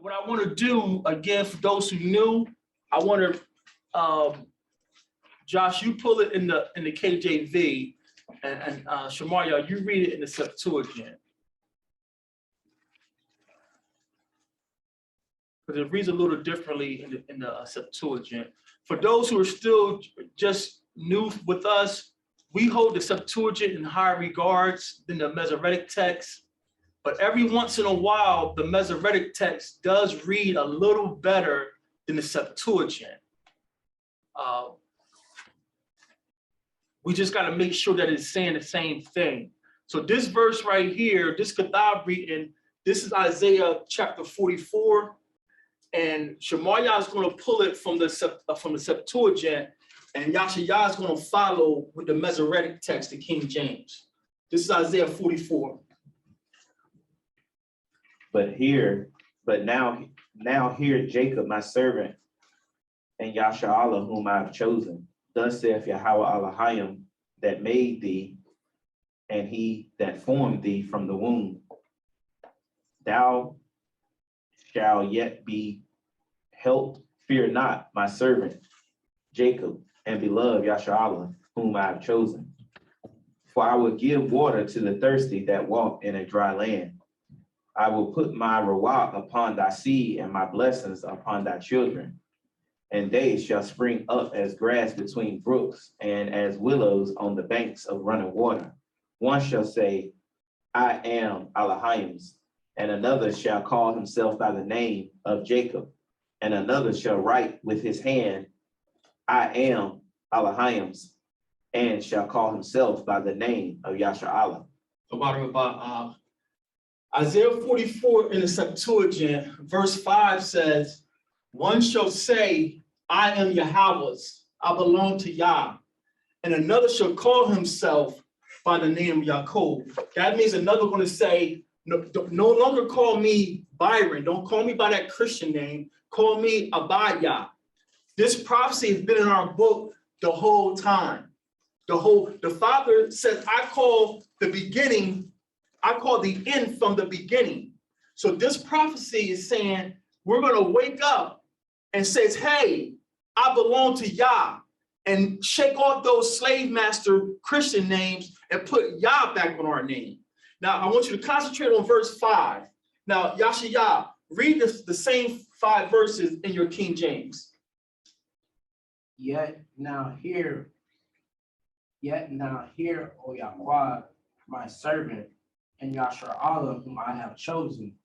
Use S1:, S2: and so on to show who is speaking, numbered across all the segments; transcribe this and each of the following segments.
S1: what I want to do, again, for those who knew, I want to, Josh, you pull it in the KJV, and Shamaria, you read it in the Septuagint. Because it reads a little differently in the Septuagint. For those who are still just new with us, we hold the Septuagint in higher regards than the Masoretic text. But every once in a while, the Masoretic text does read a little better than the Septuagint. We just got to make sure that it's saying the same thing. So this verse right here, this Kethav reading, this is Isaiah chapter 44, and Shemaiah is going to pull it from the Septuagint, and Yashayah is going to follow with the Masoretic text, the King James. This is Isaiah 44.
S2: But now hear Jacob, my servant, and Yasharallah, whom I have chosen. Thus saith Yahweh Elohim, that made thee, and he that formed thee from the womb. Thou shalt yet be helped. Fear not, my servant Jacob, and beloved Yasharallah, whom I have chosen. For I will give water to the thirsty that walk in a dry land. I will put my rawah upon thy seed, and my blessings upon thy children. And they shall spring up as grass between brooks, and as willows on the banks of running water. One shall say, I am Elohim's, and another shall call himself by the name of Jacob, and another shall write with his hand, I am Elohim's, and shall call himself by the name of Yasharallah.
S1: Isaiah 44 in the Septuagint, verse 5 says, one shall say, I am Yahweh's, I belong to Yah. And another shall call himself by the name of Yaakov. That means another going to say, no longer call me Byron. Don't call me by that Christian name. Call me Abaya. This prophecy has been in our book the whole time. The Father says, I call the beginning, I call the end from the beginning. So this prophecy is saying, we're going to wake up and says, hey, I belong to Yah, and shake off those slave master Christian names and put Yah back on our name. Now, I want you to concentrate on verse 5. Now, Yashayah, read the same 5 verses in your King James.
S3: Yet now hear, O Yahweh, my servant, and Yasharallah, whom I have chosen.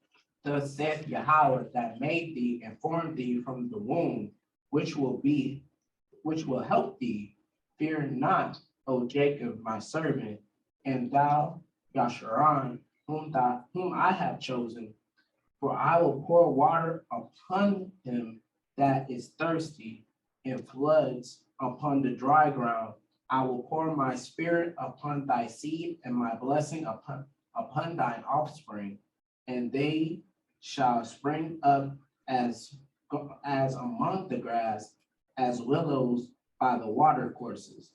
S3: Thus saith Yahweh, that made thee and formed thee from the womb, which will help thee. Fear not, O Jacob, my servant, and thou, Yasharan, whom I have chosen. For I will pour water upon him that is thirsty, and floods upon the dry ground. I will pour my spirit upon thy seed, and my blessing upon thine offspring, and they shall spring up as among the grass, as willows by the water courses.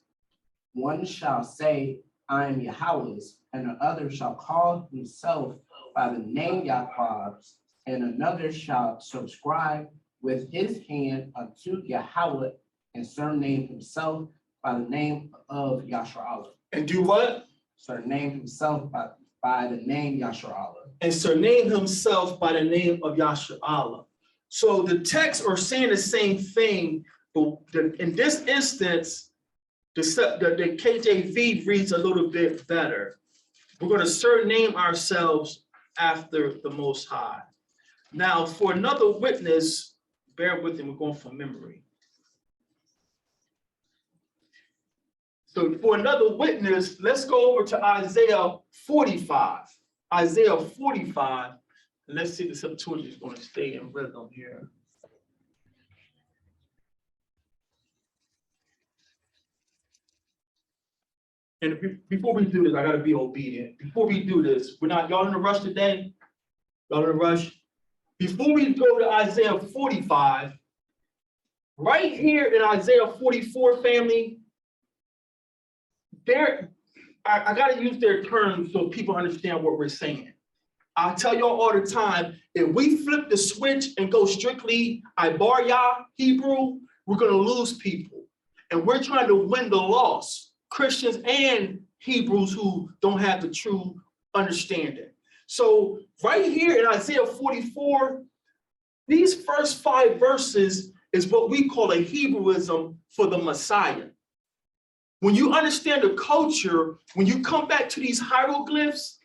S3: One shall say, I am Yahweh's, and the other shall call himself by the name Yahweh, and another shall subscribe with his hand unto Yahweh, and surname himself by the name of Yasharallah.
S1: And do what?
S3: Surname himself by the name Yasharallah.
S1: And surname himself by the name of Yasharallah. So the texts are saying the same thing, but in this instance, the KJV reads a little bit better. We're going to surname ourselves after the Most High. Now, for another witness, bear with me, we're going from memory. So for another witness, let's go over to Isaiah 45. Isaiah 45. And let's see if the Septuagint is going to stay in rhythm here. And before we do this, I got to be obedient. Before we do this, y'all in a rush today? Y'all in a rush? Before we go to Isaiah 45, right here in Isaiah 44, family, I got to use their terms so people understand what we're saying. I tell y'all all the time, if we flip the switch and go strictly Ibarya Hebrew, we're going to lose people. And we're trying to win the lost, Christians and Hebrews who don't have the true understanding. So right here in Isaiah 44, these first 5 verses is what we call a Hebrewism for the Messiah. When you understand the culture, when you come back to these hieroglyphs,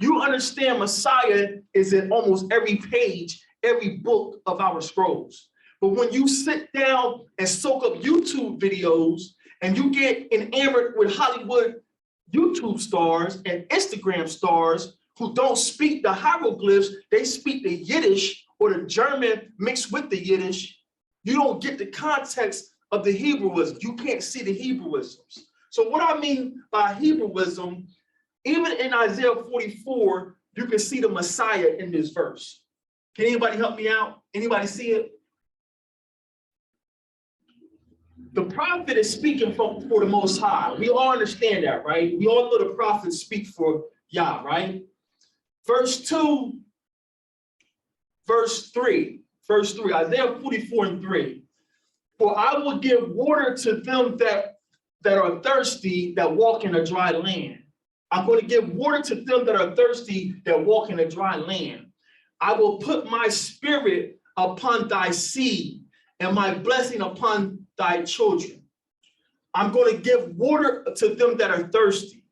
S1: you understand Messiah is in almost every page, every book of our scrolls. But when you sit down and soak up YouTube videos and you get enamored with Hollywood YouTube stars and Instagram stars who don't speak the hieroglyphs, they speak the Yiddish or the German mixed with the Yiddish, you don't get the context of the Hebrewism. You can't see the Hebrewisms. So what I mean by Hebrewism, even in Isaiah 44, you can see the Messiah in this verse. Can anybody help me out? Anybody see it? The prophet is speaking for the Most High. We all understand that, right? We all know the prophets speak for Yah, right? Verse 2, verse 3, Isaiah 44 and 3. For I will give water to them that are thirsty, that walk in a dry land. I'm going to give water to them that are thirsty, that walk in a dry land. I will put my spirit upon thy seed and my blessing upon thy children. I'm going to give water to them that are thirsty.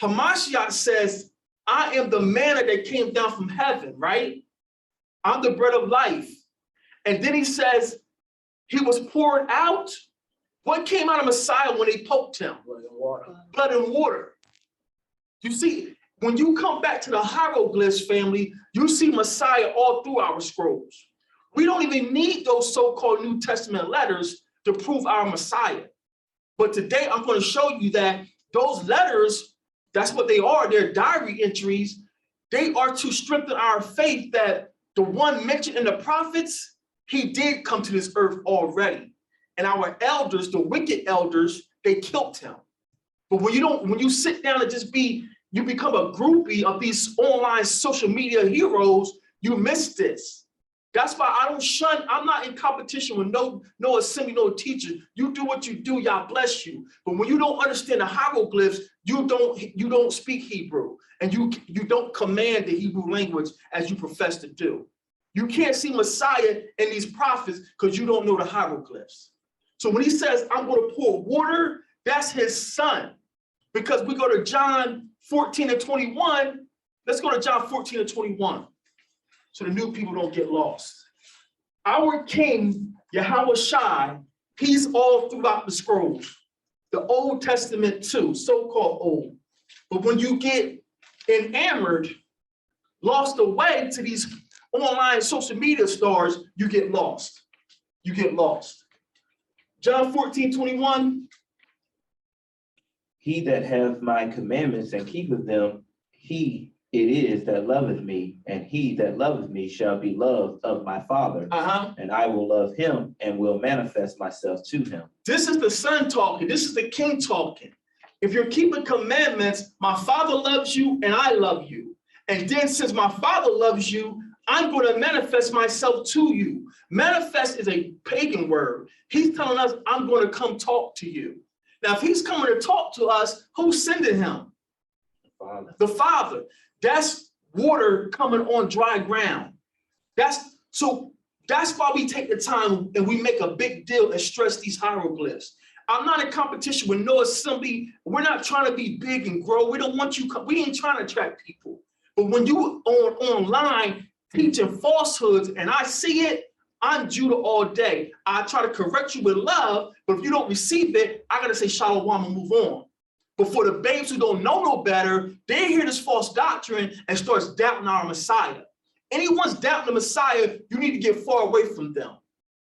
S1: Hamashiach says, I am the manna that came down from heaven, right? I'm the bread of life. And then he says, he was poured out. What came out of Messiah when they poked him? Blood and water. Blood and water. You see, when you come back to the hieroglyphs, family, you see Messiah all through our scrolls. We don't even need those so-called New Testament letters to prove our Messiah. But today I'm going to show you that those letters, that's what they are, they're diary entries. They are to strengthen our faith that the one mentioned in the prophets, he did come to this earth already. And our elders, the wicked elders, they killed him. But when you sit down and you become a groupie of these online social media heroes, you miss this. That's why I don't shun, I'm not in competition with no assembly, no teacher. You do what you do, Yah bless you. But when you don't understand the hieroglyphs, you don't speak Hebrew, and you don't command the Hebrew language as you profess to do. You can't see Messiah in these prophets because you don't know the hieroglyphs. So when he says, I'm going to pour water, that's his son. Because we go to John 14 and 21. Let's go to John 14 and 21. So the new people don't get lost. Our King, Yahweh Shai, he's all throughout the scrolls. The Old Testament too, so-called old. But when you get enamored, lost away to these online social media stars, you get lost. You get lost. John 14, 21.
S2: He that hath my commandments and keepeth them, he it is that loveth me, and he that loveth me shall be loved of my Father. And I will love him and will manifest myself to him.
S1: This is the Son talking. This is the King talking. If you're keeping commandments, my Father loves you and I love you. And then since my Father loves you, I'm going to manifest myself to you. Manifest is a pagan word. He's telling us, I'm going to come talk to you. Now, if he's coming to talk to us, who's sending him?
S2: The Father.
S1: The Father. That's water coming on dry ground. That's why we take the time and we make a big deal and stress these hieroglyphs. I'm not in competition with no assembly. We're not trying to be big and grow. We don't want you. We ain't trying to attract people. But when you online teaching falsehoods and I see it, I'm Judah all day. I try to correct you with love, but if you don't receive it, I gotta say shalom and move on. But for the babes who don't know no better, they hear this false doctrine and starts doubting our Messiah. Anyone's doubting the Messiah, you need to get far away from them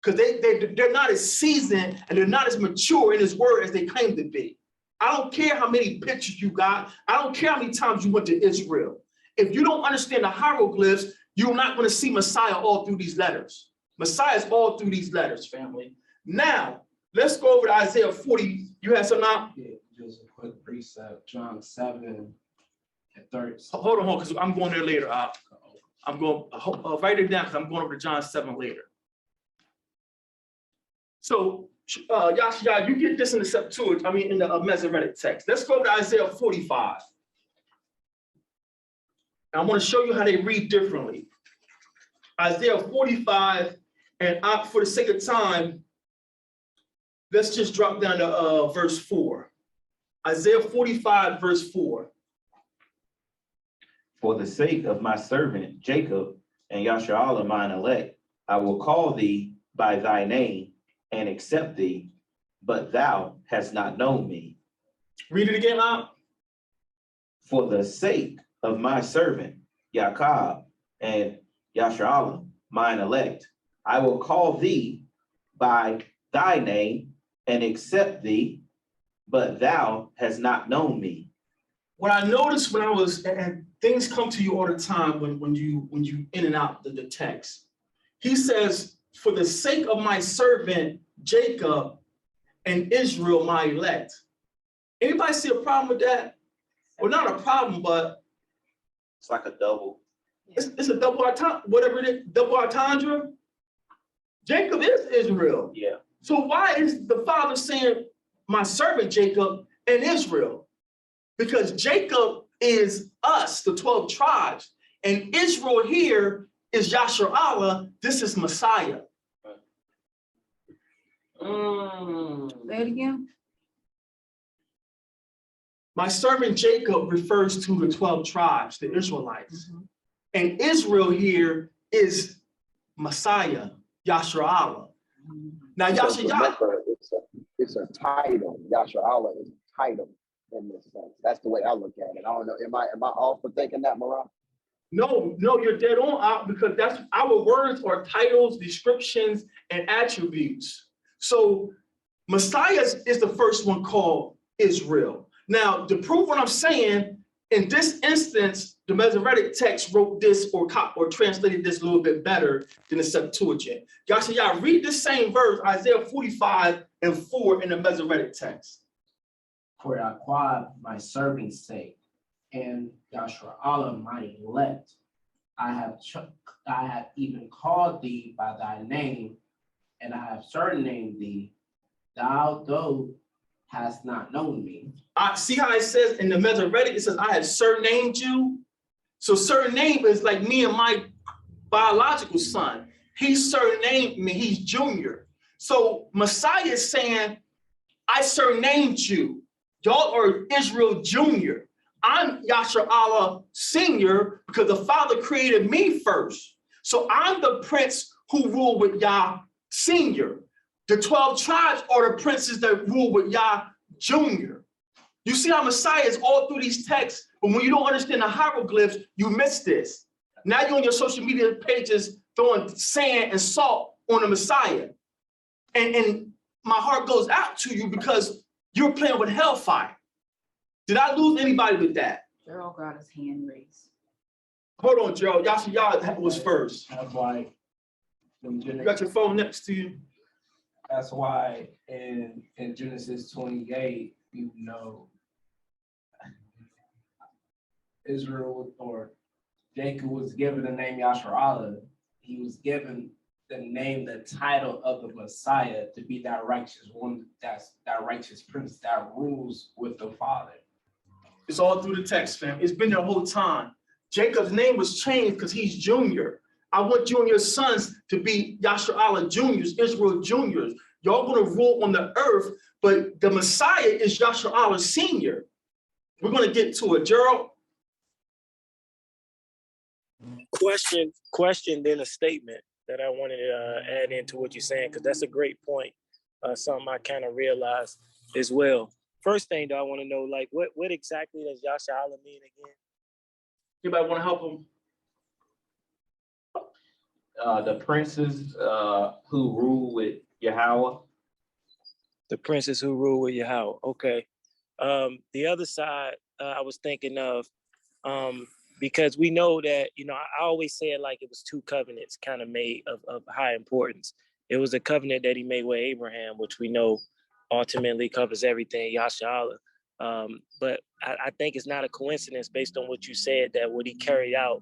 S1: because they're not as seasoned and they're not as mature in his word as they claim to be. I don't care how many pictures you got. I don't care how many times you went to Israel. If you don't understand the hieroglyphs, you're not going to see Messiah all through these letters. Messiah is all through these letters, family. Now, let's go over to Isaiah 40. You have some now?
S3: Yeah, just a quick precept. John 7 and third.
S1: Hold on, because I'm going there later. I'm going, write it down because I'm going over to John 7 later. So, Yashia, you get this in the Septuagint, in the Masoretic text. Let's go to Isaiah 45. And I want to show you how they read differently. Isaiah 45, and for the sake of time, let's just drop down to verse 4. Isaiah 45, verse 4.
S2: For the sake of my servant Jacob and Yasharallah mine elect, I will call thee by thy name and accept thee, but thou hast not known me.
S1: Read it again, Ab.
S2: For the sake of my servant Jacob and Yasharallah mine elect, I will call thee by thy name and accept thee, but thou hast not known me.
S1: What I noticed when I was, and things come to you all the time when you in and out the text. He says, for the sake of my servant Jacob and Israel, my elect. Anybody see a problem with that? Well, not a problem, but
S2: It's like a double.
S1: it's a double entendre, whatever it is, double entendre. Jacob is Israel.
S2: Yeah.
S1: So why is the father saying my servant Jacob and Israel? Because Jacob is us, the 12 tribes, and Israel here is Yasharallah. This is Messiah.
S4: Say it again.
S1: My servant Jacob refers to the 12 tribes, the Israelites. And Israel here is Messiah, Yasharallah. Now, Yasharallah.
S5: It's a title. Yasharallah is a title in this sense. That's the way I look at it. I don't know. Am I off for thinking that, Marah?
S1: No, you're dead on, because that's our words are titles, descriptions, and attributes. So Messiah is the first one called Israel. Now, to prove what I'm saying, in this instance, the Masoretic text wrote this or translated this a little bit better than the Septuagint. Y'all read this same verse, Isaiah 45 and 4 in the Masoretic text.
S3: For Yahweh, my servant's sake, and Yasharallah, my elect, I have even called thee by thy name, and I have surnamed thee. Thou, though, hast not known me.
S1: I see how it says in the Masoretic, it says, I have surnamed you. So surname is like me and my biological son. He surnamed me, he's junior. So Messiah is saying, I surnamed you. Y'all are Israel Junior. I'm Yasharallah Senior because the Father created me first. So I'm the prince who rule with Yah Senior. The 12 tribes are the princes that rule with Yah Junior. You see how Messiah is all through these texts, but when you don't understand the hieroglyphs, you miss this. Now you're on your social media pages throwing sand and salt on the Messiah. And my heart goes out to you because you're playing with hellfire. Did I lose anybody with that?
S4: Gerald got his hand raised.
S1: Hold on, Gerald. Y'all was first.
S3: That's why
S1: You got your phone next to you.
S3: That's why in Genesis 28, you know, Israel or Jacob was given the name Yasharallah. He was given the name, the title of the Messiah to be that righteous one, that righteous prince that rules with the Father.
S1: It's all through the text, fam. It's been there the whole time. Jacob's name was changed because he's junior. I want you and your sons to be Yasharallah Juniors, Israel Juniors. Y'all gonna rule on the earth, but the Messiah is Yasharallah Senior. We're gonna get to it, Gerald.
S6: Question, then a statement that I wanted to add into what you're saying, because that's a great point. Something I kind of realized as well. First thing, though, I want to know, like, what exactly does Yasharallah mean again?
S1: Anybody want to help him?
S2: The princes who rule with Yahweh.
S6: The princes who rule with Yahweh. Okay. The other side I was thinking of, because we know that, you know, I always say it like it was two covenants kind of made of high importance. It was a covenant that he made with Abraham, which we know ultimately covers everything, Yasharallah. But I think it's not a coincidence based on what you said, that what he carried out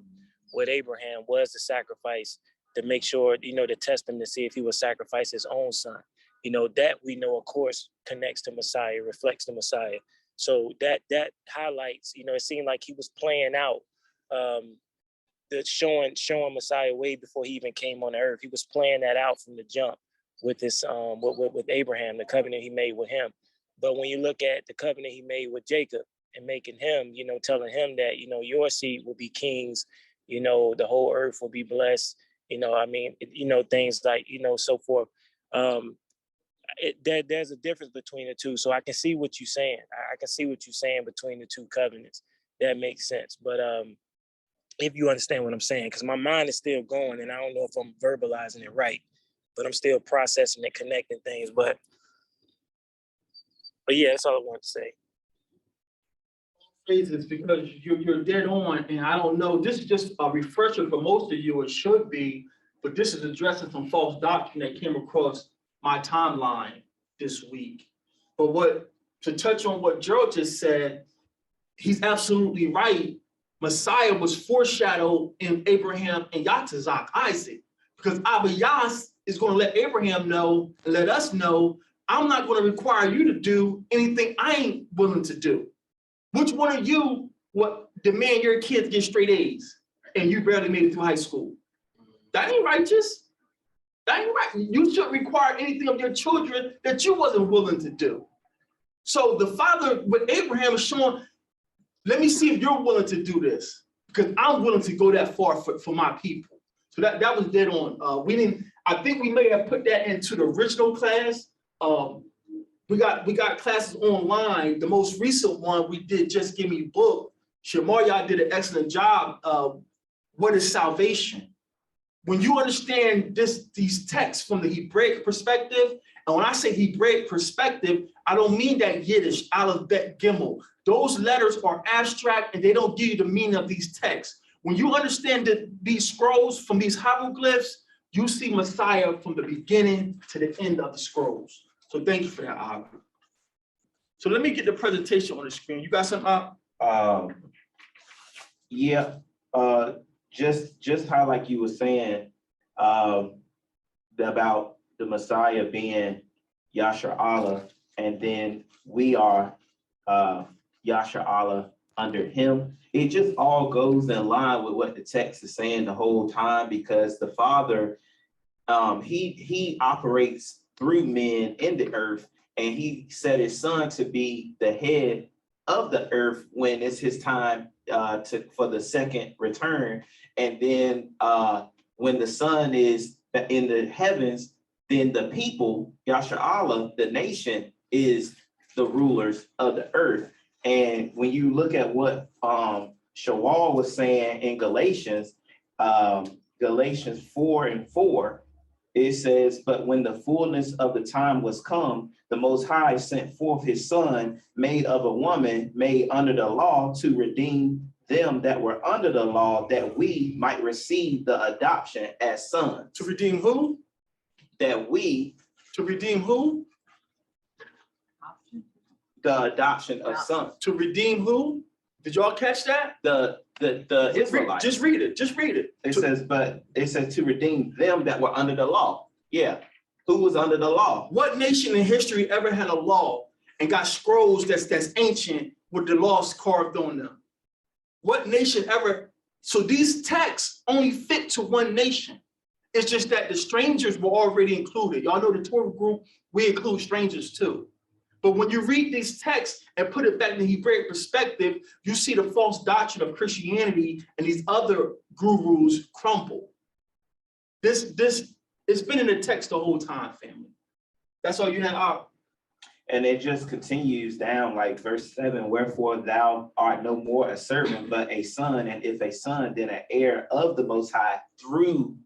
S6: with Abraham was the sacrifice to make sure, to test him to see if he would sacrifice his own son. That we know, of course, connects to Messiah, reflects the Messiah. So that highlights, it seemed like he was playing out the showing Messiah way before he even came on the earth. He was playing that out from the jump with this with Abraham, the covenant he made with him. But when you look at the covenant he made with Jacob and making him, telling him that, your seed will be kings, the whole earth will be blessed, things like, so forth. There's a difference between the two. So I can see what you're saying. I can see what you're saying between the two covenants. That makes sense. But if you understand what I'm saying, because my mind is still going and I don't know if I'm verbalizing it right, but I'm still processing and connecting things. But yeah, that's all I want to say.
S1: Phrases, because you're dead on, and I don't know, this is just a refresher for most of you, it should be, but this is addressing some false doctrine that came across my timeline this week. But to touch on what Gerald just said, he's absolutely right. Messiah was foreshadowed in Abraham and Yitzhak, Isaac, because Abba Yas is going to let Abraham know, and let us know, I'm not going to require you to do anything I ain't willing to do. Which one of you would demand your kids get straight A's and you barely made it through high school? That ain't righteous. That ain't right. You shouldn't require anything of your children that you wasn't willing to do. So the father with Abraham is showing, let me see if you're willing to do this, because I'm willing to go that far for my people. So that was dead on. I think we may have put that into the original class. We got classes online. The most recent one we did, Just Give Me Book. Shamaria did an excellent job of what is salvation. When you understand these texts from the Hebraic perspective, and when I say Hebraic perspective, I don't mean that Yiddish, Aleph, Bet, Gimel. Those letters are abstract and they don't give you the meaning of these texts. When you understand these scrolls from these hieroglyphs, you see Messiah from the beginning to the end of the scrolls. So thank you for that, Aubrey. So let me get the presentation on the screen. You got something up?
S2: Yeah. Just how, like you were saying, about the Messiah being Yashar Allah, and then we are Yashar Allah under him. It just all goes in line with what the text is saying the whole time, because the Father, he operates through men in the earth, and he set his son to be the head of the earth when it's his time for the second return. And then when the son is in the heavens, then the people, Yashar Allah, the nation, is the rulers of the earth. And when you look at what Shawwal was saying in Galatians 4:4, it says, but when the fullness of the time was come, the Most High sent forth his son, made of a woman, made under the law, to redeem them that were under the law, that we might receive the adoption as sons.
S1: To redeem who?
S2: To
S1: redeem who?
S2: The adoption of sons.
S1: To redeem who? Did y'all catch that?
S2: The Israelites.
S1: Just read it.
S2: It says to redeem them that were under the law. Yeah. Who was under the law?
S1: What nation in history ever had a law and got scrolls that's ancient with the laws carved on them? What nation ever? So these texts only fit to one nation. It's just that the strangers were already included. Y'all know the Torah Group, we include strangers too. But when you read these texts and put it back in the Hebraic perspective, you see the false doctrine of Christianity and these other gurus crumble. It's been in the text the whole time, family. That's all you have.
S2: And it just continues down, like verse 7, wherefore thou art no more a servant, but a son, and if a son, then an heir of the Most High through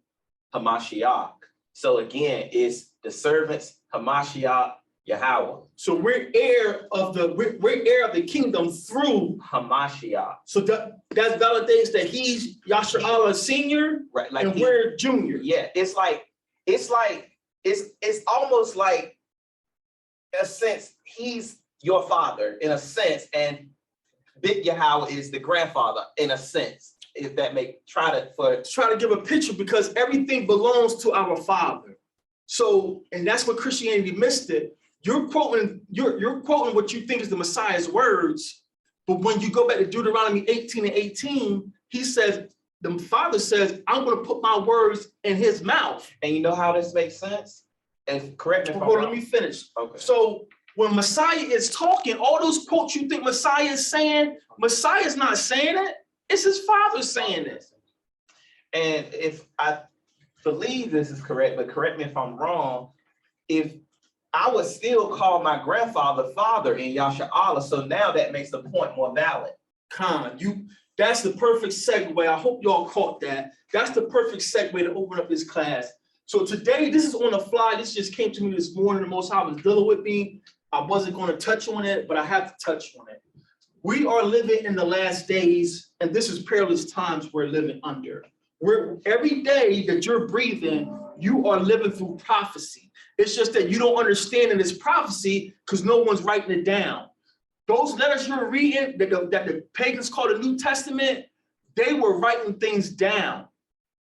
S2: Hamashiach. So again, it's the servants, Hamashiach, Yahweh.
S1: So we're heir of the kingdom through
S2: Hamashiach.
S1: So that validates that he's Yashar Allah senior,
S2: right? Like
S1: and we're junior.
S2: Yeah, it's almost like, in a sense, he's
S7: your father in a sense, and Big Yahweh is the grandfather in a sense. If that
S1: try to give a picture, because everything belongs to our Father. So, and that's what Christianity missed it. You're quoting what you think is the Messiah's words, but when you go back to Deuteronomy 18:18, he says, the Father says, I'm going to put my words in his mouth.
S2: And you know how this makes sense? And correct me if I'm
S1: Hold on,
S2: wrong.
S1: let me finish.
S2: Okay.
S1: So when Messiah is talking, all those quotes you think Messiah is saying, Messiah is not saying it. It's his Father saying it.
S2: And if I believe this is correct, but correct me if I'm wrong, if I would still call my grandfather father in Yasha'Allah, so now that makes the point more valid.
S1: That's the perfect segue. I hope y'all caught that. That's the perfect segue to open up this class. So today, this is on the fly. This just came to me this morning. The Most High was dealing with me. I wasn't going to touch on it, but I have to touch on it. We are living in the last days, and this is perilous times we're living under. Every day that you're breathing, you are living through prophecy. It's just that you don't understand in this prophecy because no one's writing it down. Those letters you're reading that the pagans call the New Testament, they were writing things down.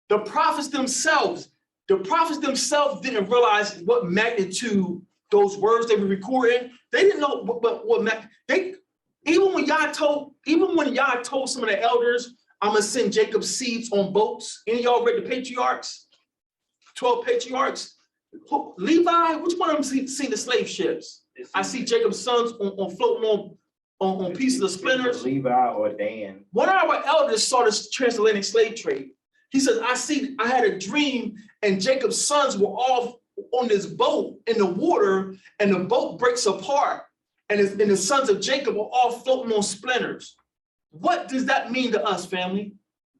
S1: The prophets themselves didn't realize what magnitude those words they were recording. They didn't know even when Yah told some of the elders, I'm gonna send Jacob's seeds on boats. Any of y'all read the patriarchs? 12 patriarchs. Levi, which one of them seen the slave ships? I see Jacob's sons on floating on pieces of splinters.
S2: Levi or Dan.
S1: One of our elders saw this transatlantic slave trade. He says, I had a dream, and Jacob's sons were all on this boat in the water, and the boat breaks apart, and the sons of Jacob are all floating on splinters. What does that mean to us, family?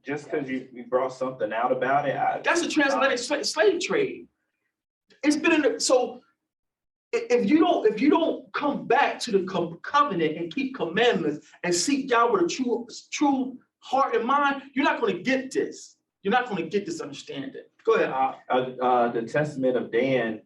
S2: Just because you brought something out about it.
S1: That's a transatlantic slave trade. It's been so. If you don't come back to the covenant and keep commandments and seek God with a true heart and mind, you're not going to get this. You're not going to get this understanding. Go ahead.
S2: The Testament of Dan,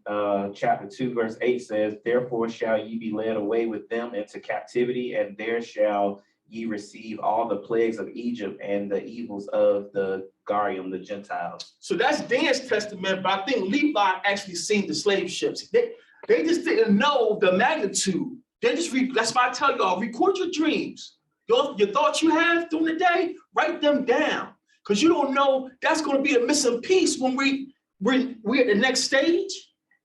S2: chapter 2, verse 8 says, "Therefore shall ye be led away with them into captivity, and there shall ye receive all the plagues of Egypt and the evils of the Garium, the Gentiles."
S1: So that's Dan's testament, but I think Levi actually seen the slave ships. They just didn't know the magnitude. That's why I tell y'all, record your dreams. Your thoughts you have during the day, write them down. Because you don't know, that's going to be a missing piece when we're at the next stage.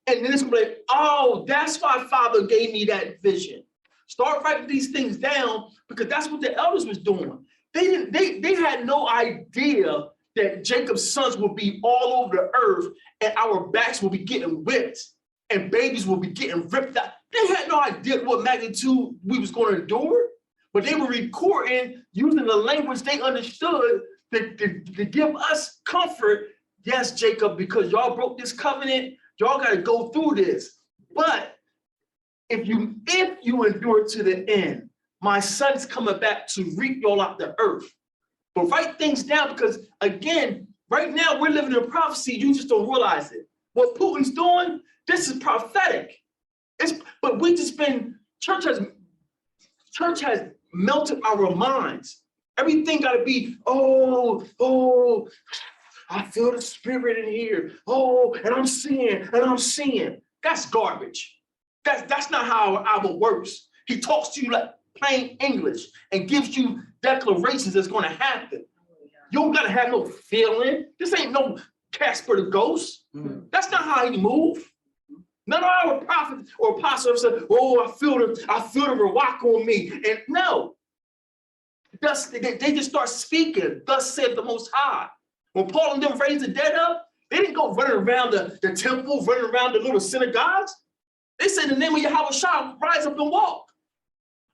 S1: And then it's going to be like, oh, that's why Father gave me that vision. Start writing these things down, because that's what the elders was doing. They had no idea that Jacob's sons will be all over the earth and our backs will be getting whipped and babies will be getting ripped out. They had no idea what magnitude we was going to endure, but they were recording using the language they understood to give us comfort. Yes, Jacob, because y'all broke this covenant, y'all got to go through this. But if you endure to the end, my son's coming back to reap y'all out the earth. But write things down, because again, right now we're living in prophecy. You just don't realize it. What Putin's doing, this is prophetic. But we just been, church has melted our minds. Everything got to be, oh, I feel the spirit in here. Oh, and I'm seeing. That's garbage. That's not how our Bible works. He talks to you like plain English and gives you declarations that's going to happen. You don't got to have no feeling. This ain't no Casper the Ghost. That's not how he moves. None of our prophets or apostles said, oh, I feel the Ruach on me. And no. They just start speaking, thus said the Most High. When Paul and them raised the dead up, they didn't go running around the temple, running around the little synagogues. They said, in the name of Yahweh Shah, rise up and walk.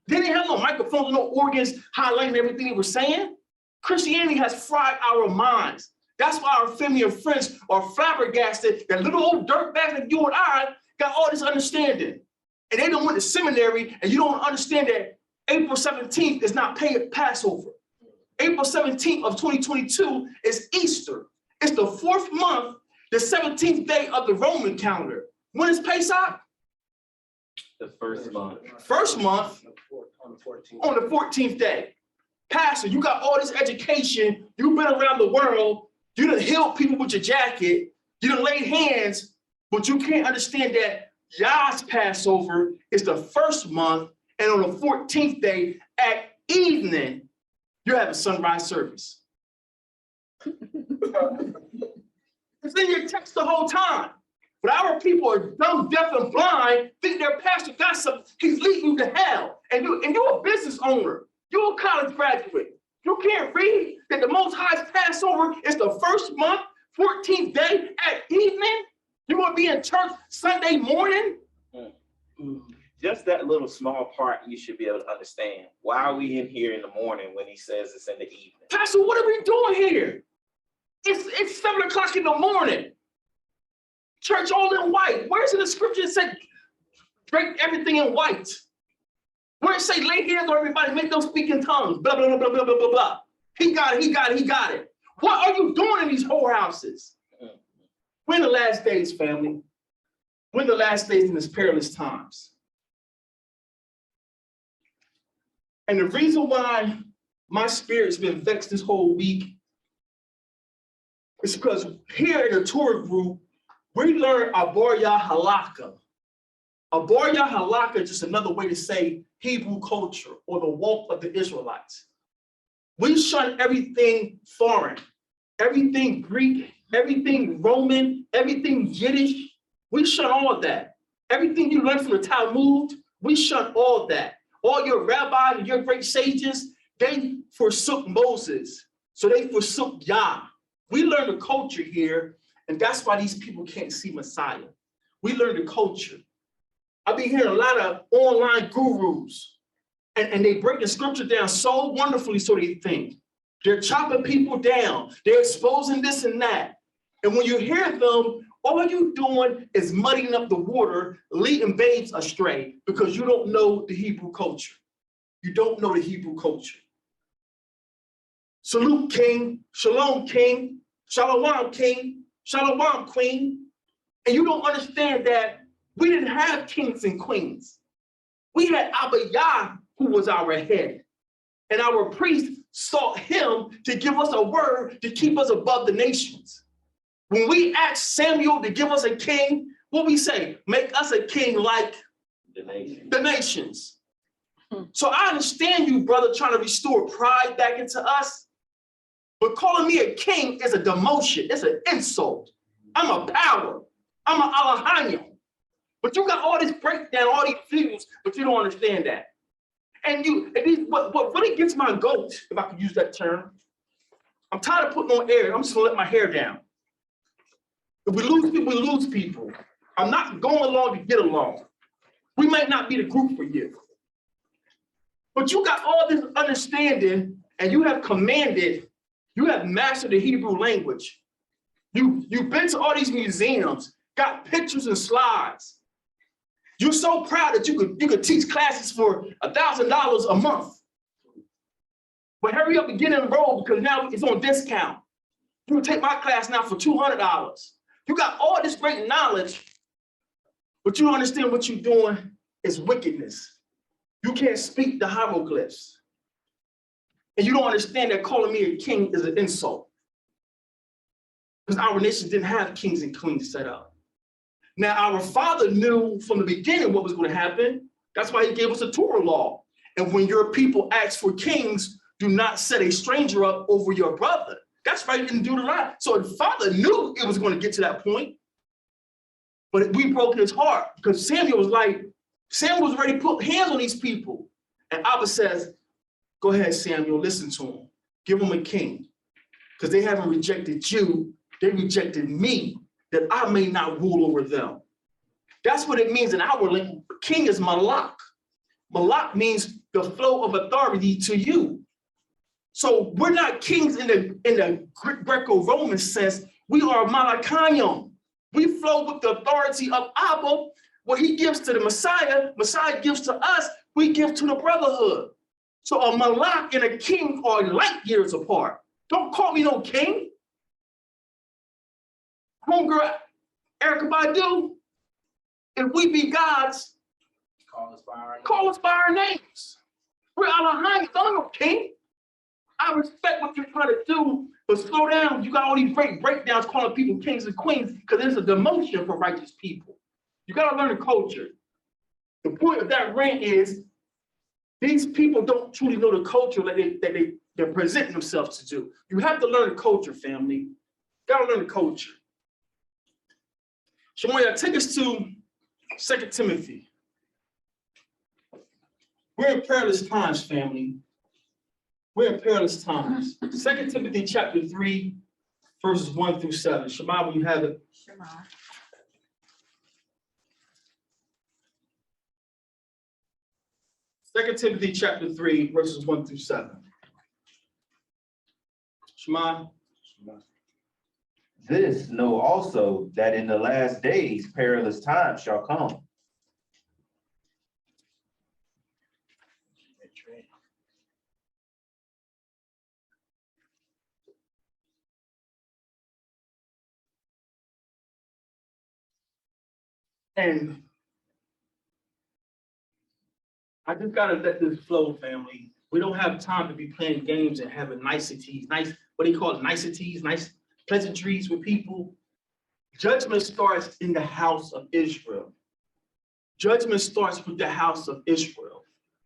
S1: They didn't have no microphones, no organs highlighting everything they were saying. Christianity has fried our minds. That's why our family and friends are flabbergasted that little old dirtbags like you and I got all this understanding. And they don't went to seminary, and you don't understand that April 17th is not Passover. April 17th of 2022 is Easter. It's the 4th month, the 17th day of the Roman calendar. When is Pesach?
S2: The first month.
S1: First month,
S5: On the 14th.
S1: on the 14th day. Pastor, you got all this education. You've been around the world. You done healed people with your jacket. You done laid hands, but you can't understand that Yah's Passover is the first month, and on the 14th day at evening, you have a sunrise service. It's in your text the whole time. But our people are dumb, deaf, and blind, think their pastor got something, he's leading you to hell. And you're a business owner. You're a college graduate. You can't read that the Most High's Passover is the first month, 14th day at evening. You're going to be in church Sunday morning.
S2: Just that little small part you should be able to understand. Why are we in here in the morning when he says it's in the evening?
S1: Pastor, what are we doing here? It's 7 o'clock in the morning. Church all in white. Where's in the scripture it said drape everything in white? Where it say lay hands on everybody, make them speak in tongues, blah, blah, blah, blah, blah, blah, blah, blah. He got it, he got it, he got it. What are you doing in these whorehouses? We're in the last days, family. We're in the last days in these perilous times. And the reason why my spirit's been vexed this whole week is because here in the Torah Group, we learn Aborya Halakha. Aborya Halakha is just another way to say Hebrew culture or the walk of the Israelites. We shun everything foreign, everything Greek, everything Roman, everything Yiddish. We shun all of that. Everything you learn from the Talmud, we shun all of that. All your rabbis and your great sages, they forsook Moses. So they forsook Yah. We learn the culture here, and that's why these people can't see Messiah. We learn the culture. I've been hearing a lot of online gurus, and they break the scripture down so wonderfully so they think. They're chopping people down. They're exposing this and that. And when you hear them, all you're doing is muddying up the water, leading babes astray because you don't know the Hebrew culture. You don't know the Hebrew culture. Salute king, shalom king, shalom king, shalom queen. And you don't understand that we didn't have kings and queens. We had Abba Yah, who was our head. And our priest sought him to give us a word to keep us above the nations. When we asked Samuel to give us a king, what we say? Make us a king like the nations. So I understand you, brother, trying to restore pride back into us. But calling me a king is a demotion. It's an insult. I'm a power. I'm an Alahanya. But you got all this breakdown, all these views, but you don't understand that. And what really gets my goat, if I could use that term, I'm tired of putting on air. I'm just gonna let my hair down. If we lose people, we lose people. I'm not going along to get along. We might not be the group for you. But you got all this understanding and you have commanded, you have mastered the Hebrew language. You've been to all these museums, got pictures and slides. You're so proud that you could teach classes for $1,000 a month. But hurry up and get enrolled because now it's on discount. You can take my class now for $200. You got all this great knowledge, but you don't understand what you're doing is wickedness. You can't speak the hieroglyphs. And you don't understand that calling me a king is an insult. Because our nation didn't have kings and queens set up. Now, our father knew from the beginning what was going to happen. That's why he gave us a Torah law. And when your people ask for kings, do not set a stranger up over your brother. That's right in Deuteronomy. So the father knew it was going to get to that point. But we broke his heart because Samuel was ready to put hands on these people. And Abba says, go ahead, Samuel, listen to him. Give him a king. Because they haven't rejected you. They rejected me, that I may not rule over them. That's what it means in our language. King is malak. Malak means the flow of authority to you. So we're not kings in the Greco-Roman sense. We are malakayim. We flow with the authority of Abba. What he gives to the Messiah, Messiah gives to us, we give to the brotherhood. So a malak and a king are light years apart. Don't call me no king. Homegirl, Erica Badu, if we be gods,
S3: Call us by our name.
S1: Call us by our names. We're Elohim, I'm no king. I respect what you're trying to do, but slow down. You got all these great breakdowns calling people kings and queens because there's a demotion for righteous people. You got to learn the culture. The point of that rant is these people don't truly know the culture that they're presenting themselves to do. You have to learn the culture, family. You got to learn the culture. Shemoya, take us to 2 Timothy. We're in perilous times, family. We're in perilous times. 2 Timothy chapter 3, verses 1 through 7. Shema, when you have it.
S4: Shema.
S1: Second Timothy chapter 3, verses 1 through 7. Shema.
S2: This know also that in the last days perilous times shall come.
S1: And I just gotta let this flow, family. We don't have time to be playing games and having niceties, what they call it, niceties, nice pleasantries with people. Judgment starts in the house of Israel. Judgment starts with the house of Israel.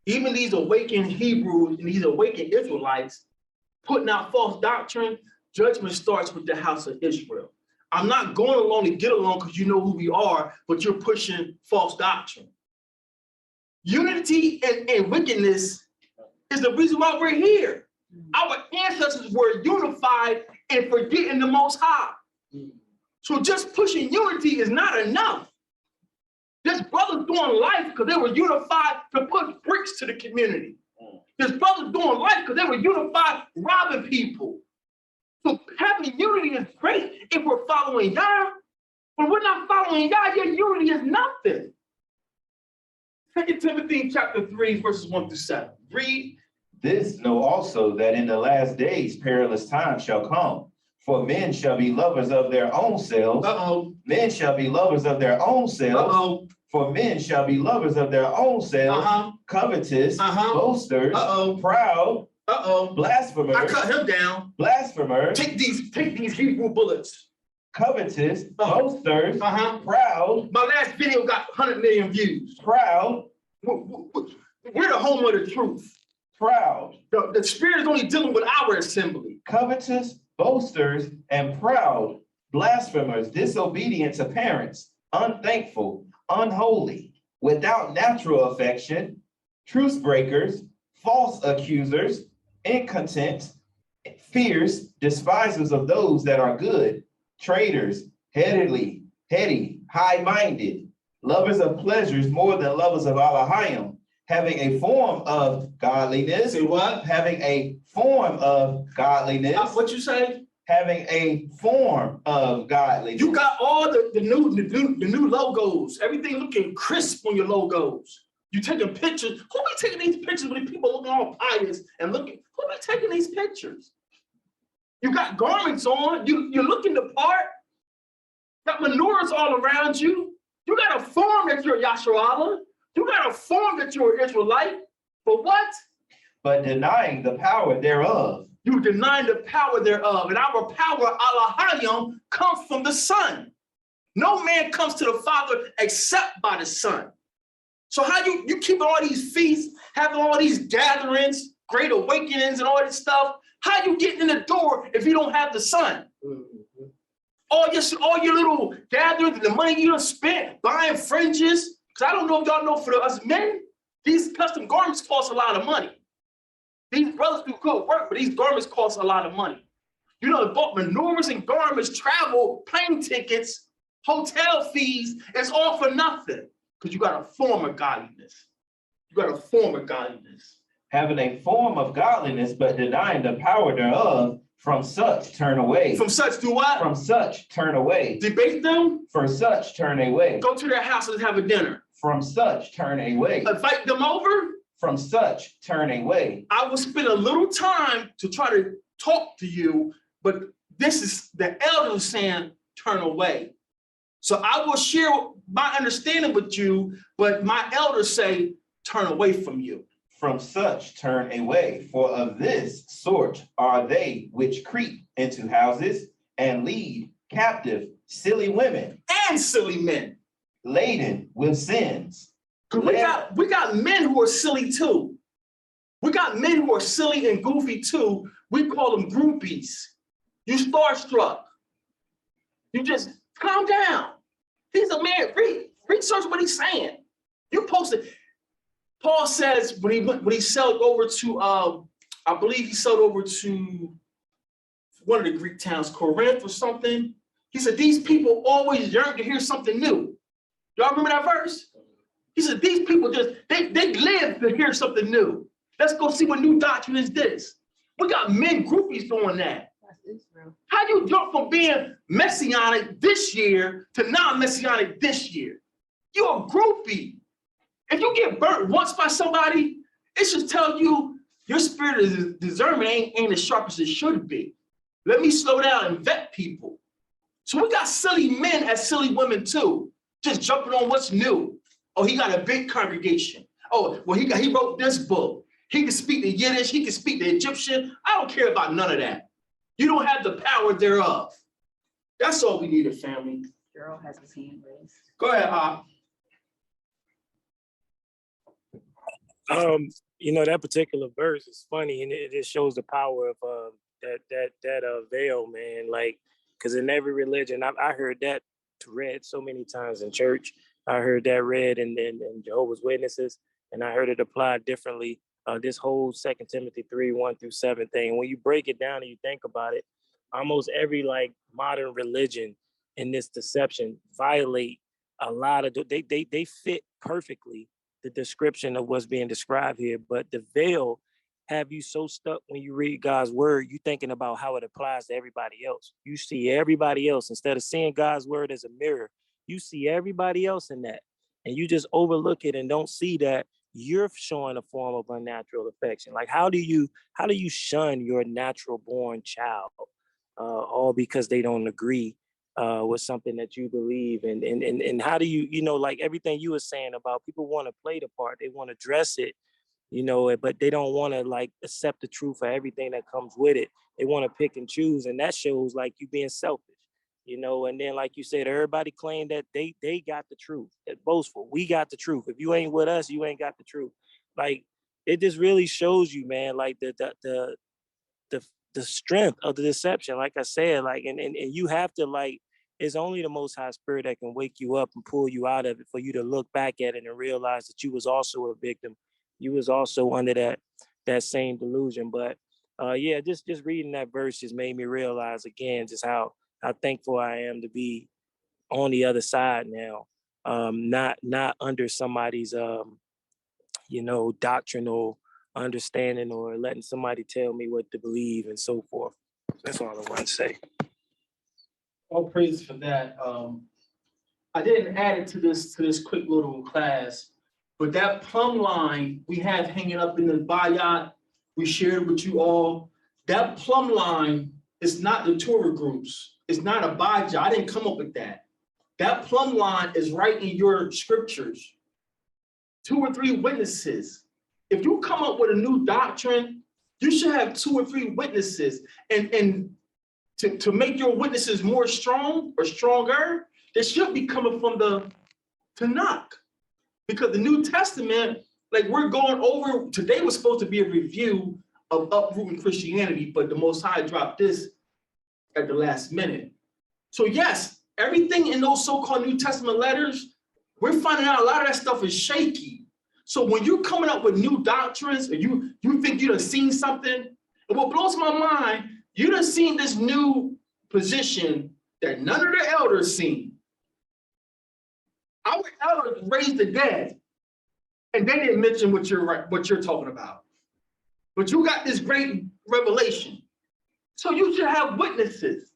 S1: Even these awakened Hebrews and these awakened Israelites putting out false doctrine, judgment starts with the house of Israel. I'm not going along to get along because you know who we are, but you're pushing false doctrine. Unity and wickedness is the reason why we're here. Our ancestors were unified and forgetting the Most High. So just pushing unity is not enough. There's brothers doing life because they were unified to put bricks to the community. There's brothers doing life because they were unified robbing people. So having unity is great if we're following Yah, but we're not following Yah, your unity is nothing. 2 Timothy chapter 3, verses 1 through 7. Read.
S2: This know also that in the last days perilous times shall come. For men shall be lovers of their own selves. Men shall be lovers of their own selves. For men shall be lovers of their own selves. Covetous, boasters, proud, blasphemers.
S1: I cut him down.
S2: Blasphemers.
S1: Take these Hebrew bullets.
S2: Covetous, boasters, proud.
S1: My last video got 100 million views.
S2: Proud.
S1: We're the home of the truth.
S2: Proud.
S1: The spirit is only dealing with our assembly.
S2: Covetous, boasters, and proud, blasphemers, disobedient to parents, unthankful, unholy, without natural affection, truce breakers, false accusers, incontent, fierce, despisers of those that are good, traitors, heady, high-minded, lovers of pleasures more than lovers of Elohim, having a form of godliness.
S1: Say what?
S2: Having a form of godliness.
S1: What you say?
S2: Having a form of godliness.
S1: You got all the new logos. Everything looking crisp on your logos. You taking pictures. Who be taking these pictures when people looking all pious and looking? Who be taking these pictures? You got garments on. You're looking the part. Got menorahs all around you. You got a form that you're Yasharallah. You got a form that you're an Israelite. But what?
S2: But denying the power thereof.
S1: You denying the power thereof. And our power, Elohim, comes from the Son. No man comes to the Father except by the Son. So how you keeping all these feasts, having all these gatherings, great awakenings and all this stuff, how you getting in the door if you don't have the Son? All your little gatherings, the money you done spent buying fringes, because I don't know if y'all know for us men, these custom garments cost a lot of money. These brothers do good work, but these garments cost a lot of money. You know, bought menorahs and garments, travel, plane tickets, hotel fees, it's all for nothing. Because you got a form of godliness. You got a form of godliness.
S2: Having a form of godliness, but denying the power thereof, from such turn away.
S1: From such do what?
S2: From such turn away.
S1: Debate them?
S2: For such turn away.
S1: Go to their house and have a dinner.
S2: From such turn away.
S1: Invite them over?
S2: From such turn away.
S1: I will spend a little time to try to talk to you, but this is the elders saying turn away. So I will share my understanding with you, but my elders say, turn away from you.
S2: From such turn away, for of this sort are they which creep into houses and lead captive silly women
S1: And silly men.
S2: laden with sins.
S1: Because we got men who are silly too. We got men who are silly and goofy too. We call them groupies. You starstruck. You just calm down. He's a man. Research what he's saying. You posted. Paul says when he sailed over to I believe he sailed over to one of the Greek towns, Corinth or something. He said these people always yearn to hear something new. Y'all remember that verse? He said these people just they live to hear something new. Let's go see what new doctrine is this. We got men groupies doing that.
S4: That's Israel.
S1: How you jump from being messianic this year to non-messianic this year? You're a groupie. If you get burnt once by somebody, it should tell you your spirit of discernment ain't as sharp as it should be. Let me slow down and vet people. So we got silly men as silly women too, just jumping on what's new. Oh, he got a big congregation. Oh, well, he wrote this book. He can speak the Yiddish, he can speak the Egyptian. I don't care about none of that. You don't have the power thereof. That's all we need, family.
S4: Gerald has his hand raised.
S1: Go ahead, Hop.
S6: You know, that particular verse is funny, and it just shows the power of that veil, man. Like, because in every religion, I heard that read so many times in church. I heard that read in Jehovah's Witnesses, and I heard it applied differently. This whole 2 Timothy 3:1-7 thing. When you break it down and you think about it, almost every like modern religion in this deception violate a lot of they fit perfectly the description of what's being described here. But the veil have you so stuck when you read God's word, you thinking about how it applies to everybody else. You see everybody else instead of seeing God's word as a mirror. You see everybody else in that, and you just overlook it and don't see that you're showing a form of unnatural affection. Like, how do you shun your natural born child, all because they don't agree with something that you believe? And how do you like everything you were saying about people want to play the part, they want to dress it, but they don't want to like accept the truth for everything that comes with it. They want to pick and choose, and that shows like you being selfish. And then like you said, everybody claim that they got the truth. It's boastful. We got the truth. If you ain't with us, you ain't got the truth. Like, it just really shows you, man, like the strength of the deception. Like I said, like, and you have to like, it's only the Most High Spirit that can wake you up and pull you out of it for you to look back at it and realize that you was also a victim. You was also under that same delusion. But yeah, just reading that verse just made me realize again just how thankful I am to be on the other side now, not under somebody's doctrinal understanding or letting somebody tell me what to believe and so forth. That's all I want to say.
S1: All praise for that. I didn't add it to this quick little class, but that plumb line we have hanging up in the bayat, we shared with you all. That plumb line is not the Torah groups. It's not a Abijah. I didn't come up with that. That plumb line is right in your scriptures. 2 or 3 witnesses. If you come up with a new doctrine, you should have 2 or 3 witnesses. And to make your witnesses more strong or stronger, they should be coming from the Tanakh. Because the New Testament, like we're going over, today was supposed to be a review of uprooting Christianity, but the Most High dropped this at the last minute. So yes, everything in those so-called New Testament letters, we're finding out a lot of that stuff is shaky. So when you're coming up with new doctrines, or you think you done seen something, and what blows my mind, you done seen this new position that none of the elders seen. Our elders raised the dead, and they didn't mention what you're talking about. But you got this great revelation. So you should have witnesses.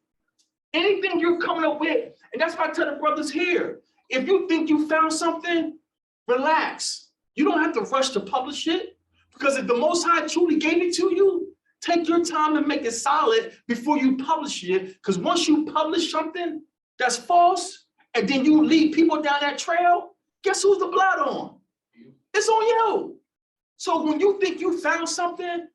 S1: Anything you're coming up with, and that's why I tell the brothers here, if you think you found something, relax. You don't have to rush to publish it, because if the Most High truly gave it to you, take your time and make it solid before you publish it, because once you publish something that's false and then you lead people down that trail, guess who's the blood on? It's on you. So when you think you found something,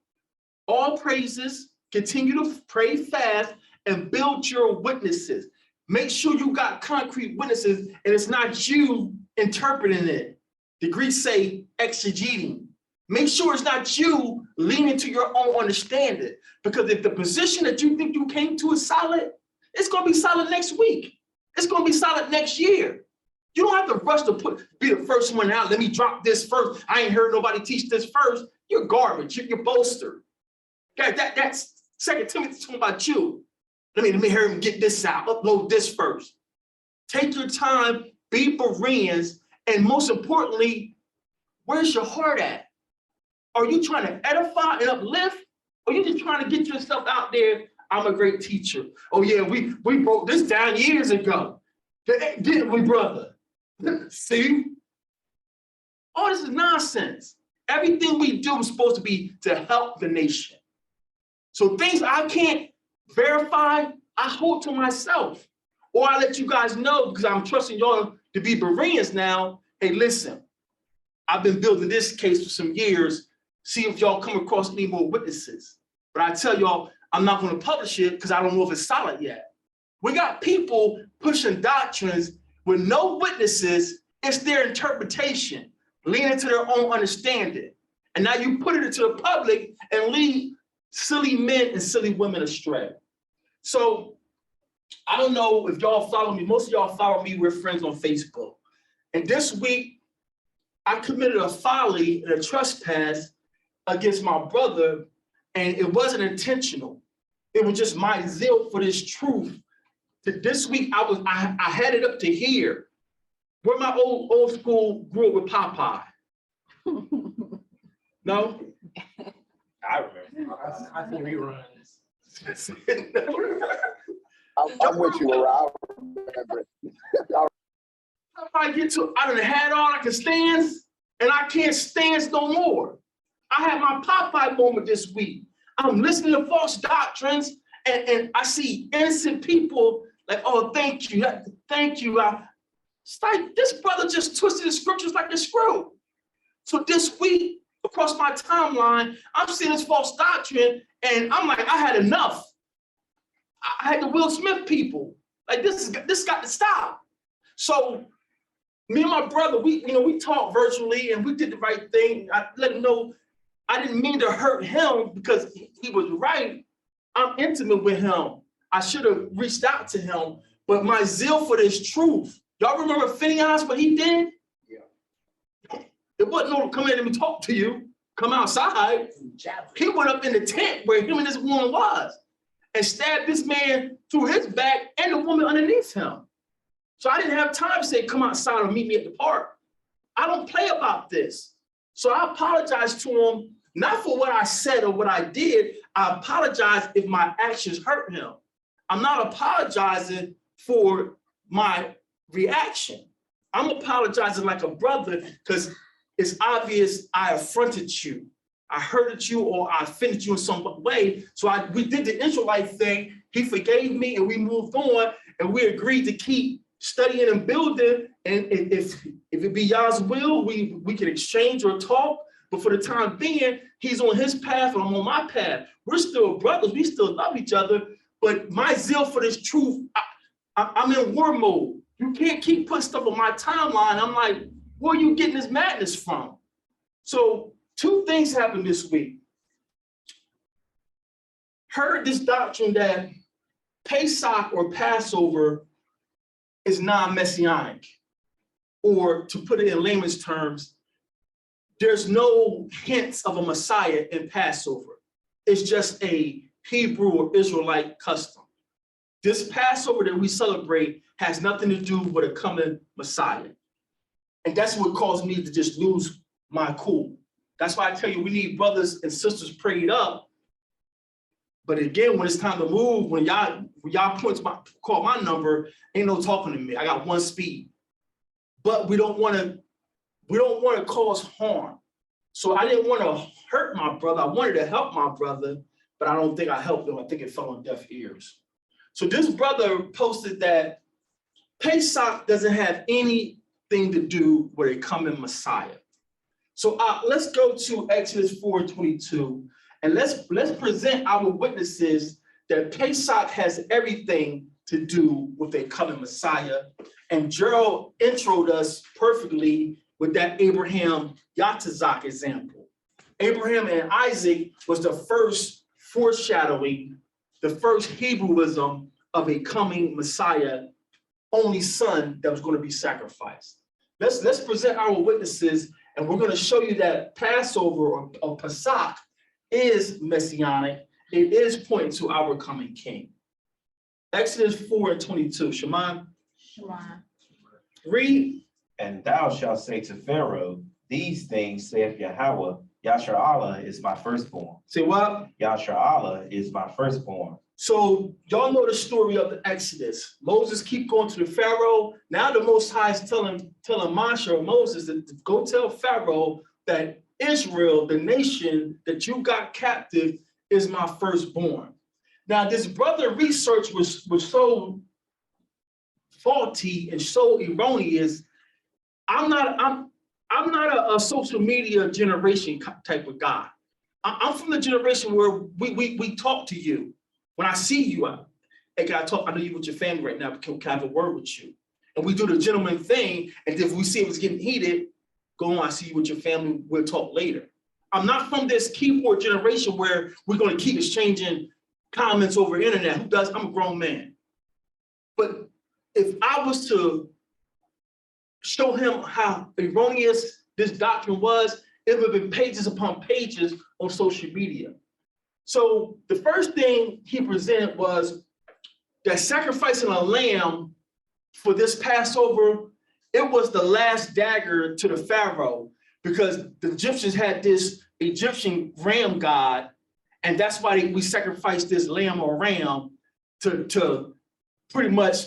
S1: all praises, continue to pray fast and build your witnesses. Make sure you got concrete witnesses and it's not you interpreting it. The Greeks say exegeting. Make sure it's not you leaning to your own understanding, because if the position that you think you came to is solid, it's going to be solid next week. It's going to be solid next year. You don't have to rush to be the first one out. Let me drop this first. I ain't heard nobody teach this first. You're garbage. You're boaster. That's 2 Timothy talking about you. Let me hear him get this out. Upload this first. Take your time. Be Bereans, and most importantly, where's your heart at? Are you trying to edify and uplift, or are you just trying to get yourself out there? I'm a great teacher. Oh yeah, we broke this down years ago. Didn't we, brother? See? All this is nonsense. Everything we do is supposed to be to help the nation. So things I can't verify, I hold to myself. Or I let you guys know, because I'm trusting y'all to be Bereans now. Hey, listen, I've been building this case for some years. See if y'all come across any more witnesses. But I tell y'all, I'm not going to publish it because I don't know if it's solid yet. We got people pushing doctrines with no witnesses. It's their interpretation, leaning to their own understanding. And now you put it into the public and lead silly men and silly women astray. So I don't know if y'all follow me. Most of y'all follow me. We're friends on Facebook. And this week, I committed a folly and a trespass against my brother, and it wasn't intentional. It was just my zeal for this truth. This week, I had it up to here. Where my old school grew up with Popeye. No?
S2: I remember.
S3: I think reruns.
S5: I'm with you, Laura. I remember it.
S1: If I get to, I done had all I can stand, and I can't stand no more. I had my Popeye moment this week. I'm listening to false doctrines, and I see innocent people like, oh, thank you. It's like, this brother just twisted the scriptures like a screw. So this week, across my timeline, I'm seeing this false doctrine, and I'm like, I had enough. I had the Will Smith people. Like, this got to stop. So me and my brother, we talked virtually, and we did the right thing. I let him know I didn't mean to hurt him because he was right. I'm intimate with him. I should have reached out to him, but my zeal for this truth. Y'all remember Phineas, what he did? Yeah. It wasn't no come in and talk to you, come outside. He went up in the tent where him and this woman was and stabbed this man through his back and the woman underneath him. So I didn't have time to say, come outside or meet me at the park. I don't play about this. So I apologize to him, not for what I said or what I did. I apologize if my actions hurt him. I'm not apologizing for my reaction. I'm apologizing like a brother because it's obvious I affronted you. I hurted you or I offended you in some way. So we did the Israelite thing. He forgave me and we moved on and we agreed to keep studying and building. And if it be Yah's will, we can exchange or talk. But for the time being, he's on his path and I'm on my path. We're still brothers. We still love each other. But my zeal for this truth, I'm in war mode. You can't keep putting stuff on my timeline. I'm like, where are you getting this madness from? So 2 things happened this week. Heard this doctrine that Pesach or Passover is non-messianic, or to put it in layman's terms, there's no hints of a Messiah in Passover. It's just a Hebrew or Israelite custom. This Passover that we celebrate has nothing to do with a coming Messiah. And that's what caused me to just lose my cool. That's why I tell you, we need brothers and sisters prayed up. But again, when it's time to move, when y'all call my number, ain't no talking to me. I got 1 speed. But we don't want to cause harm. So I didn't want to hurt my brother. I wanted to help my brother, but I don't think I helped him. I think it fell on deaf ears. So this brother posted that Pesach doesn't have anything to do with a coming Messiah. So let's go to Exodus 4:22, and let's present our witnesses that Pesach has everything to do with a coming Messiah. And Gerald introed us perfectly with that Abraham Yatzizak example. Abraham and Isaac was the first foreshadowing, the first Hebrewism of a coming Messiah, only son that was going to be sacrificed. Let's present our witnesses, and we're going to show you that Passover or Pesach is messianic. It is pointing to our coming king. Exodus 4:22. Shema.
S4: Shema.
S1: Read.
S2: And thou shalt say to Pharaoh, these things saith Yahweh, Yashar'Allah is my firstborn.
S1: Say what?
S2: Yashar'Allah is my firstborn.
S1: So y'all know the story of the Exodus. Moses keep going to the Pharaoh. Now the Most High is telling Moshe or Moses to go tell Pharaoh that Israel, the nation that you got captive, is my firstborn. Now this brother research was so faulty and so erroneous. I'm not a social media generation type of guy. I'm from the generation where we talk to you. When I see you, hey, can I talk? I know you with your family right now, but can I have a word with you? And we do the gentleman thing, and if we see it was getting heated, go on, I see you with your family, we'll talk later. I'm not from this keyboard generation where we're going to keep exchanging comments over internet. Who does? I'm a grown man. But if I was to show him how erroneous this doctrine was, it would have been pages upon pages on social media. So the first thing he presented was that sacrificing a lamb for this Passover, it was the last dagger to the Pharaoh, because the Egyptians had this Egyptian ram god, and that's why we sacrificed this lamb or ram to pretty much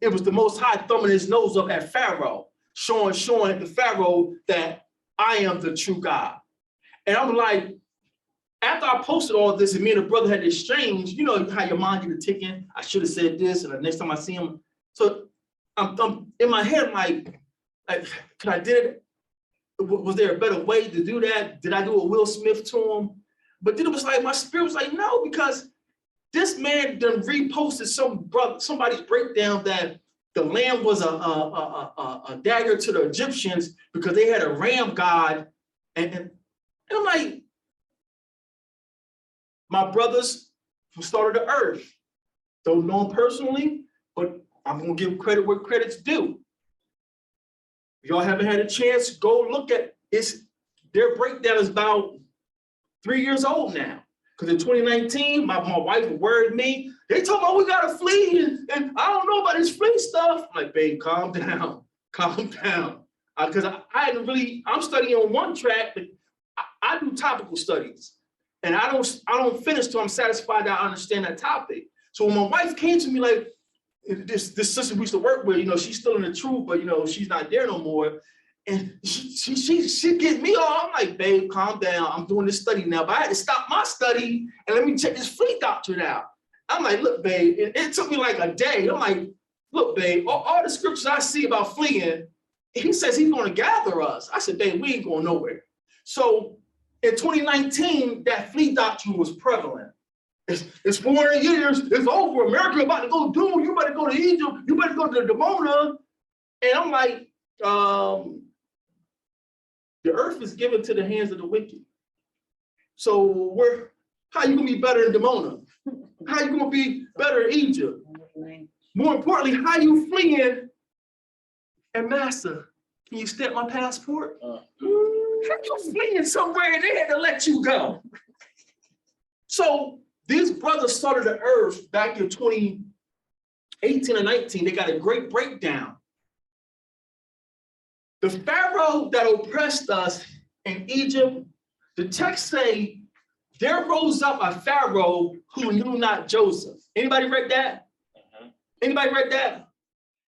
S1: it was the Most High thumbing his nose up at Pharaoh, showing the Pharaoh that I am the true God. And I'm like, after I posted all this and me and the brother had this exchange, you know how your mind get a ticking. I should have said this, and the next time I see him. So I'm in my head, like, could I did it? Was there a better way to do that? Did I do a Will Smith to him? But then it was like, my spirit was like, no, because this man done reposted somebody's breakdown that the lamb was a dagger to the Egyptians because they had a ram god. And I'm like, my brothers from start of the earth, don't know them personally, but I'm gonna give credit where credit's due. If y'all haven't had a chance, go look at it. Their breakdown is about 3 years old now. Because in 2019, my wife worried me. They told me, oh, we gotta flee, and I don't know about this flee stuff. I'm like, babe, calm down, calm down. Because I'm studying on one track, but I do topical studies. And I don't finish till I'm satisfied that I understand that topic. So when my wife came to me like, this sister we used to work with, you know, she's still in the truth, but you know, she's not there no more. And she get me all, I'm like, babe, calm down. I'm doing this study now, but I had to stop my study and let me check this fleet doctrine out. I'm like, look, babe, it took me like a day. I'm like, look, babe, all the scriptures I see about fleeing, he says he's going to gather us. I said, babe, we ain't going nowhere. So in 2019, that fleet doctrine was prevalent. It's 400 years, it's over. America about to go doom. You better go to Egypt. You better go to Demona. And I'm like, the earth is given to the hands of the wicked. So how you gonna be better in Demona? How you gonna be better in Egypt? More importantly, how you fleeing? And Master, can you stamp my passport? How you fleeing somewhere they had to let you go? So these brothers started the earth back in 2018 or 19. They got a great breakdown. The Pharaoh that oppressed us in Egypt, the text say, there rose up a Pharaoh who knew not Joseph. Anybody read that? Anybody read that?